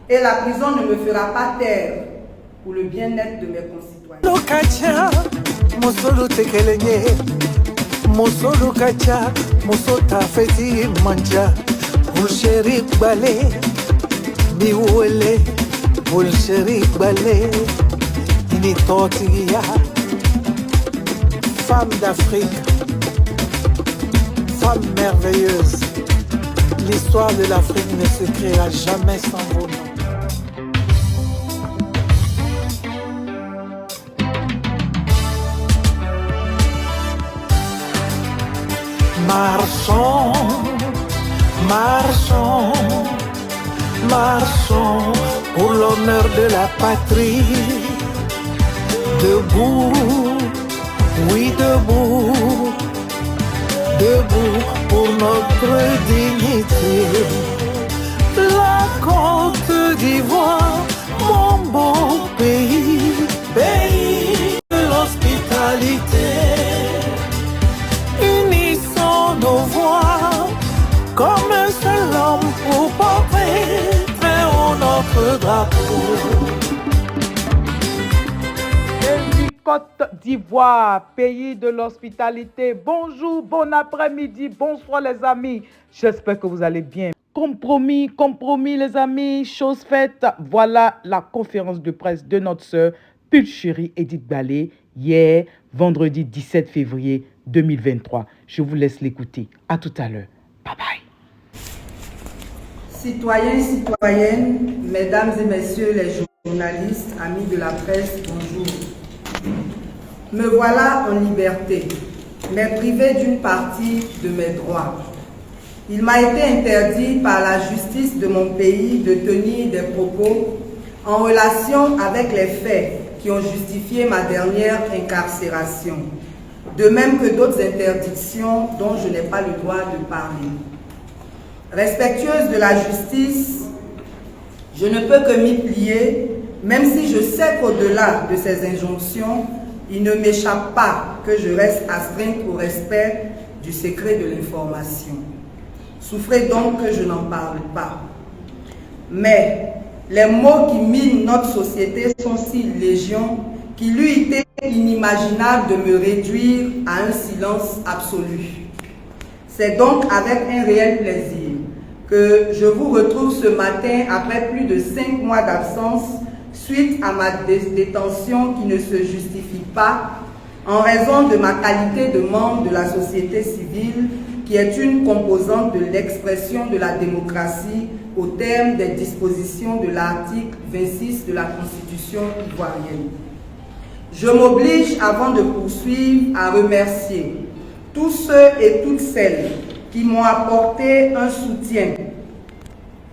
Et la prison ne me fera pas taire pour le bien-être de mes concitoyens. Femme d'Afrique, femme merveilleuse, l'histoire de l'Afrique ne s'écrira jamais sans vos noms. Marchons, marchons, marchons pour l'honneur de la patrie. Debout, oui debout, debout pour notre dignité. La Côte d'Ivoire, mon beau pays, pays de l'hospitalité. Unissons nos voix comme un seul homme pour porter très haut notre drapeau. Côte d'Ivoire, pays de l'hospitalité. Bonjour, bon après-midi, bonsoir les amis. J'espère que vous allez bien. Compromis les amis, chose faite. Voilà la conférence de presse de notre sœur Pulchérie Edith Ballet, hier, vendredi 17 février 2023. Je vous laisse l'écouter. À tout à l'heure. Bye bye. Citoyens, citoyennes, mesdames et messieurs les journalistes, amis de la presse, bonjour. Me voilà en liberté, mais privé d'une partie de mes droits. Il m'a été interdit par la justice de mon pays de tenir des propos en relation avec les faits qui ont justifié ma dernière incarcération, de même que d'autres interdictions dont je n'ai pas le droit de parler. Respectueuse de la justice, je ne peux que m'y plier, même si je sais qu'au-delà de ces injonctions, il ne m'échappe pas que je reste astreinte au respect du secret de l'information. Souffrez donc que je n'en parle pas. Mais les mots qui minent notre société sont si légion qu'il eût été inimaginable de me réduire à un silence absolu. C'est donc avec un réel plaisir que je vous retrouve ce matin après plus de 5 mois d'absence suite à ma détention qui ne se justifie pas en raison de ma qualité de membre de la société civile qui est une composante de l'expression de la démocratie au terme des dispositions de l'article 26 de la Constitution ivoirienne. Je m'oblige avant de poursuivre à remercier tous ceux et toutes celles qui m'ont apporté un soutien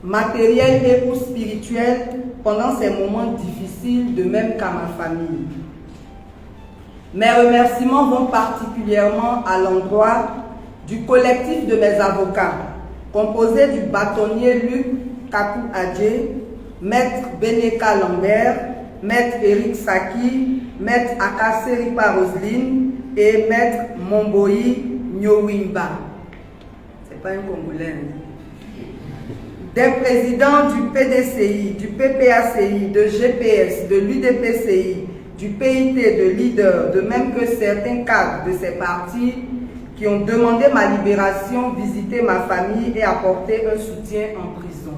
matériel et ou spirituel pendant ces moments difficiles, de même qu'à ma famille. Mes remerciements vont particulièrement à l'endroit du collectif de mes avocats, composé du bâtonnier Luc Kakou Adjé, maître Beneka Lambert, maître Eric Saki, maître Akaseripa Roseline et maître Momboyi Nyowimba. C'est pas un Congolais. Des présidents du PDCI, du PPACI, de GPS, de l'UDPCI, du PIT, de leader, de même que certains cadres de ces partis qui ont demandé ma libération, visité ma famille et apporté un soutien en prison.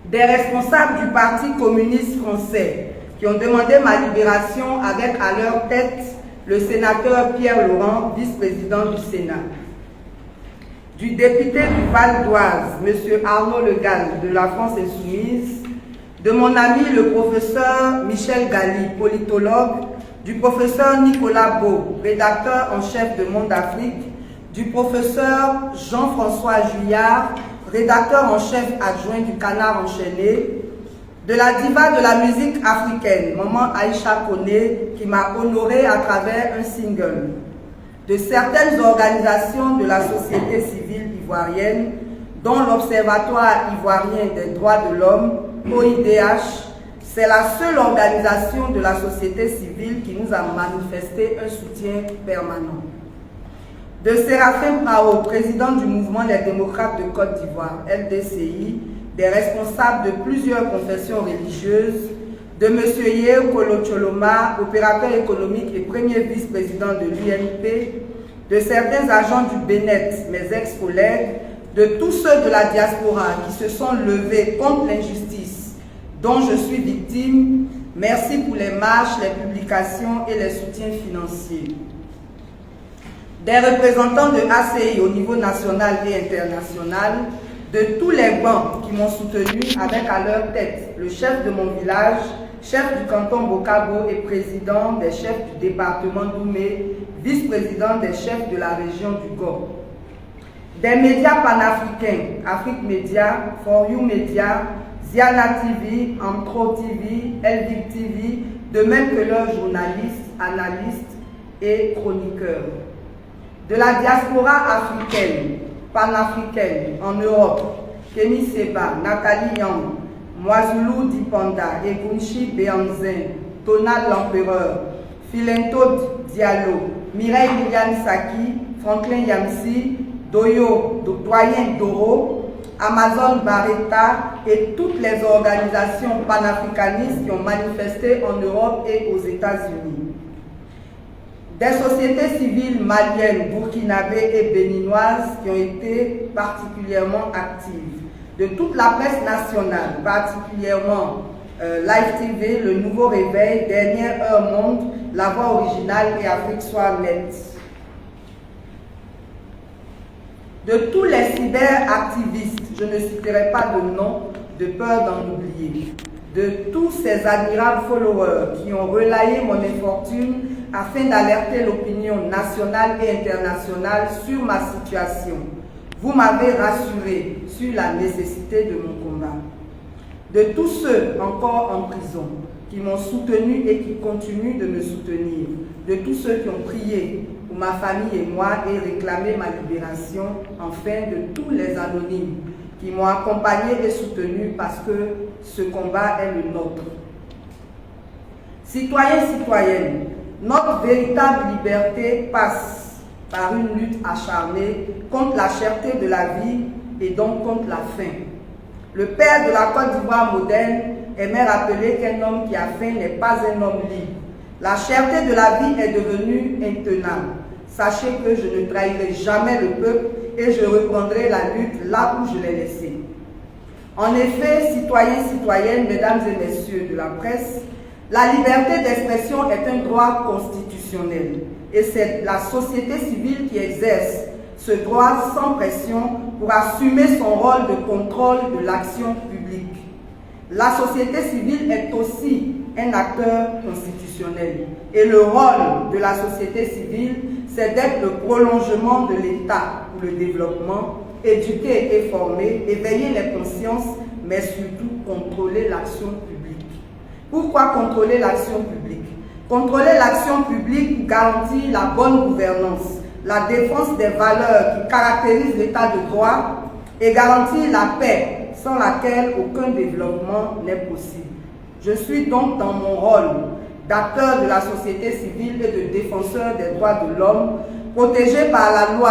Des responsables du Parti communiste français qui ont demandé ma libération avec à leur tête le sénateur Pierre Laurent, vice-président du Sénat. Du député du Val d'Oise, M. Arnaud Le Gall, de la France Insoumise, de mon ami le professeur Michel Gali, politologue, du professeur Nicolas Beau, rédacteur en chef de Monde Afrique, du professeur Jean-François Juillard, rédacteur en chef adjoint du Canard enchaîné, de la diva de la musique africaine, Maman Aïcha Koné, qui m'a honoré à travers un single, de certaines organisations de la société civile ivoirienne, dont l'Observatoire ivoirien des droits de l'homme, OIDH, c'est la seule organisation de la société civile qui nous a manifesté un soutien permanent. De Séraphin Mao, président du mouvement des démocrates de Côte d'Ivoire, LDCI, des responsables de plusieurs confessions religieuses, de M. Yeo Kolocholoma, opérateur économique et premier vice-président de l'UNP, de certains agents du BNET, mes ex-collègues, de tous ceux de la diaspora qui se sont levés contre l'injustice dont je suis victime. Merci pour les marches, les publications et les soutiens financiers. Des représentants de ACI au niveau national et international, de tous les bancs qui m'ont soutenu avec à leur tête le chef de mon village, chef du canton Bokabo et président des chefs du département d'Oumé, vice-président des chefs de la région du Gord. Des médias panafricains, Afrique Média, For You Média, Ziana TV, Amtro TV, Elvic TV, de même que leurs journalistes, analystes et chroniqueurs. De la diaspora africaine, panafricaine, en Europe, Kémy Seba, Nathalie Yang, Moizoulou Dipanda, Egunchi Béanzin, Donald l'Empereur, Philento Diallo, Mireille Liliane Saki, Franklin Yamsi, Doyo, Doyen Doro, Amazon Barretta et toutes les organisations panafricanistes qui ont manifesté en Europe et aux États-Unis. Des sociétés civiles maliennes, burkinabées et béninoises qui ont été particulièrement actives. De toute la presse nationale, particulièrement Live TV, Le Nouveau Réveil, Dernière Heure Monde, La Voix Originale et Afrique Soir Net. De tous les cyberactivistes, je ne citerai pas de nom, de peur d'en oublier. De tous ces admirables followers qui ont relayé mon infortune afin d'alerter l'opinion nationale et internationale sur ma situation. Vous m'avez rassuré sur la nécessité de mon combat. De tous ceux encore en prison qui m'ont soutenu et qui continuent de me soutenir. De tous ceux qui ont prié pour ma famille et moi et réclamé ma libération. Enfin, de tous les anonymes qui m'ont accompagné et soutenu parce que ce combat est le nôtre. Citoyens, citoyennes, notre véritable liberté passe par une lutte acharnée contre la cherté de la vie et donc contre la faim. Le père de la Côte d'Ivoire moderne aimait rappeler qu'un homme qui a faim n'est pas un homme libre. La cherté de la vie est devenue intenable. Sachez que je ne trahirai jamais le peuple et je reprendrai la lutte là où je l'ai laissée. En effet, citoyens, citoyennes, mesdames et messieurs de la presse, la liberté d'expression est un droit constitutionnel et c'est la société civile qui exerce ce droit sans pression pour assumer son rôle de contrôle de l'action publique. La société civile est aussi un acteur constitutionnel et le rôle de la société civile, c'est d'être le prolongement de l'État pour le développement, éduquer et former, éveiller les consciences, mais surtout contrôler l'action publique. Pourquoi contrôler l'action publique? Contrôler l'action publique garantit la bonne gouvernance, la défense des valeurs qui caractérisent l'état de droit et garantit la paix sans laquelle aucun développement n'est possible. Je suis donc dans mon rôle d'acteur de la société civile et de défenseur des droits de l'homme, protégé par la loi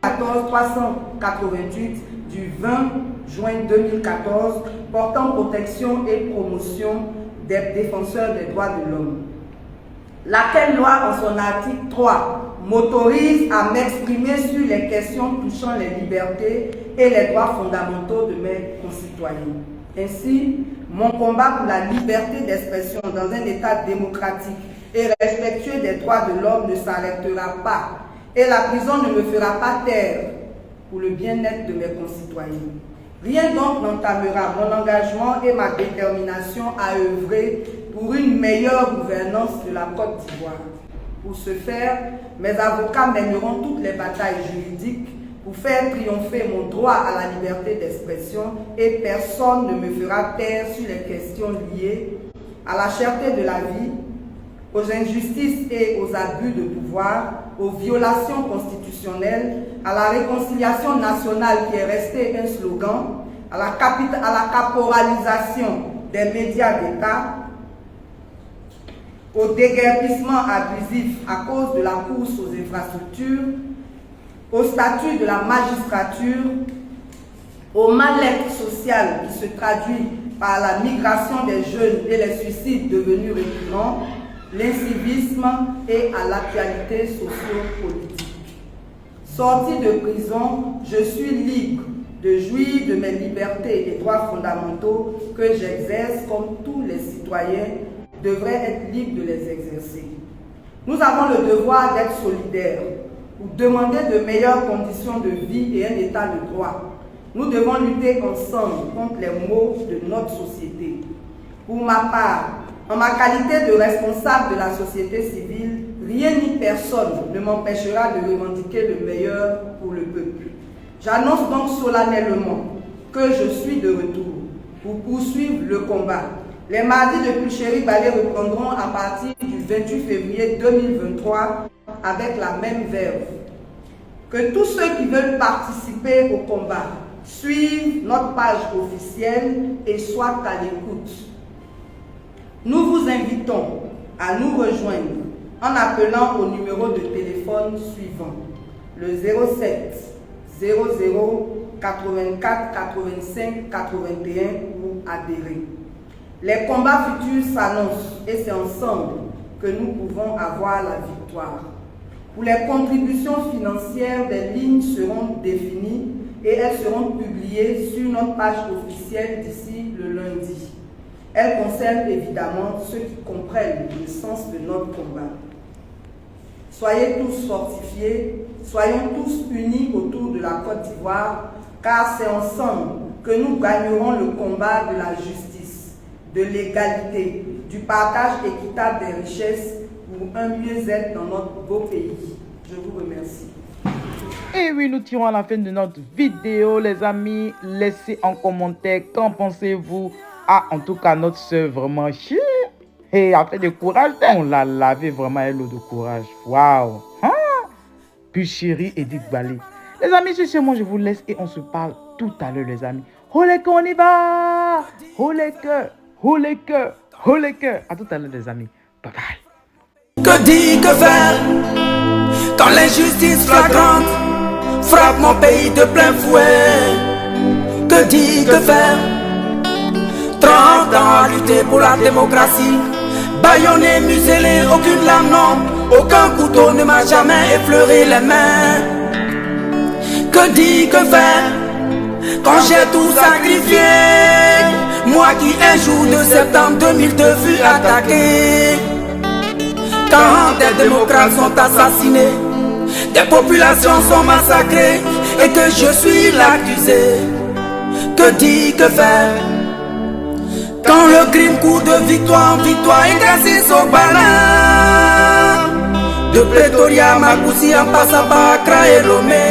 2014-388 du 20 juin 2014 portant protection et promotion des défenseurs des droits de l'homme. Laquelle loi, en son article 3, m'autorise à m'exprimer sur les questions touchant les libertés et les droits fondamentaux de mes concitoyens. Ainsi, mon combat pour la liberté d'expression dans un État démocratique et respectueux des droits de l'homme ne s'arrêtera pas et la prison ne me fera pas taire pour le bien-être de mes concitoyens. Rien donc n'entamera mon engagement et ma détermination à œuvrer pour une meilleure gouvernance de la Côte d'Ivoire. Pour ce faire, mes avocats mèneront toutes les batailles juridiques pour faire triompher mon droit à la liberté d'expression et personne ne me fera taire sur les questions liées à la cherté de la vie, aux injustices et aux abus de pouvoir, aux violations constitutionnelles, à la réconciliation nationale qui est restée un slogan, à la caporalisation des médias d'État, au déguerpissement abusif à cause de la course aux infrastructures, au statut de la magistrature, au mal-être social qui se traduit par la migration des jeunes et les suicides devenus récurrents, l'incivisme et à l'actualité socio-politique. Sorti de prison, je suis libre de jouir de mes libertés et droits fondamentaux que j'exerce comme tous les citoyens devraient être libres de les exercer. Nous avons le devoir d'être solidaires pour demander de meilleures conditions de vie et un état de droit. Nous devons lutter ensemble contre les maux de notre société. Pour ma part, en ma qualité de responsable de la société civile, rien ni personne ne m'empêchera de revendiquer le meilleur pour le peuple. J'annonce donc solennellement que je suis de retour pour poursuivre le combat. Les mardis de Pulchéry Ballet reprendront à partir du 28 février 2023 avec la même verve. Que tous ceux qui veulent participer au combat suivent notre page officielle et soient à l'écoute. Nous vous invitons à nous rejoindre en appelant au numéro de téléphone suivant, le 07 00 84 85 81 pour adhérer. Les combats futurs s'annoncent et c'est ensemble que nous pouvons avoir la victoire. Pour les contributions financières, des lignes seront définies et elles seront publiées sur notre page officielle d'ici le lundi. Elles concernent évidemment ceux qui comprennent le sens de notre combat. Soyez tous fortifiés, soyons tous unis autour de la Côte d'Ivoire, car c'est ensemble que nous gagnerons le combat de la justice, de l'égalité, du partage équitable des richesses pour un mieux-être dans notre beau pays. Je vous remercie. Et oui, nous tirons à la fin de notre vidéo, les amis. Laissez en commentaire qu'en pensez-vous. Ah, en tout cas, notre soeur vraiment chier. Et a fait de courage. On l'a lavé vraiment à l'eau de courage. Waouh. Hein? Pulchéry Edith Ballet. Les amis, sur ce, moi, je vous laisse et on se parle tout à l'heure, les amis. Olé que on y va. Olé que. Olé que. Olé que. À tout à l'heure, les amis. Bye bye. Que dire, que faire quand l'injustice flagrante frappe mon pays de plein fouet? Que dire, que faire? 30 ans à lutter pour la démocratie, bâillonné, muselé, aucune lame, non, aucun couteau ne m'a jamais effleuré les mains. Que dire, que faire quand j'ai tout sacrifié? Moi qui un jour de septembre 2002 fus attaqué. Quand des démocrates sont assassinés, des populations sont massacrées et que je suis l'accusé. Que dire, que faire quand le crime court de victoire en victoire et grâce au balin? De Pretoria, Makoussi en passant par Accra et Lomé,